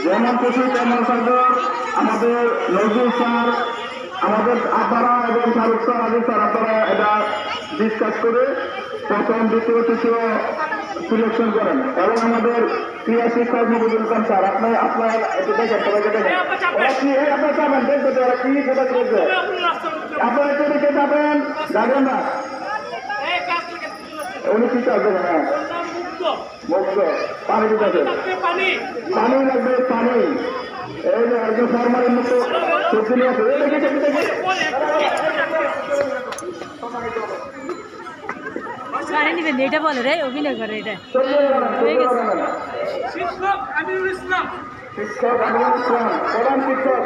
যেমন খুশি তেমন সাগর আমাদের নজরুল স্যার, আমাদের আপনারা এবং শাহরুখ স্যার, আজিজ স্যার, আপনারা এটা ডিসকাস করে প্রথম দ্বিতীয় তৃতীয় সিলেকশন করেন। এবং আমাদের ক্রীড়া শিক্ষক নজরুল ইসলাম স্যার, আপনার একটু দেখেন, সবাইকে দেখেন ওরা কি আপনার যাবেন, দেখবেন ওরা কি কোথা করেছে। আপনারা একটু দেখে যাবেন, যাবেন না উনি কি চাচ্ছেন? হ্যাঁ মুক্ত পানি দিতে পানি লাগবে, পানি এই যে একজন ফরমালিন মুক্ত সবজি নিয়ে আসবে। এটা বলে রে, অভিনয় করে এটা। শিক্ষক আমিরুল ইসলাম, প্রধান শিক্ষক।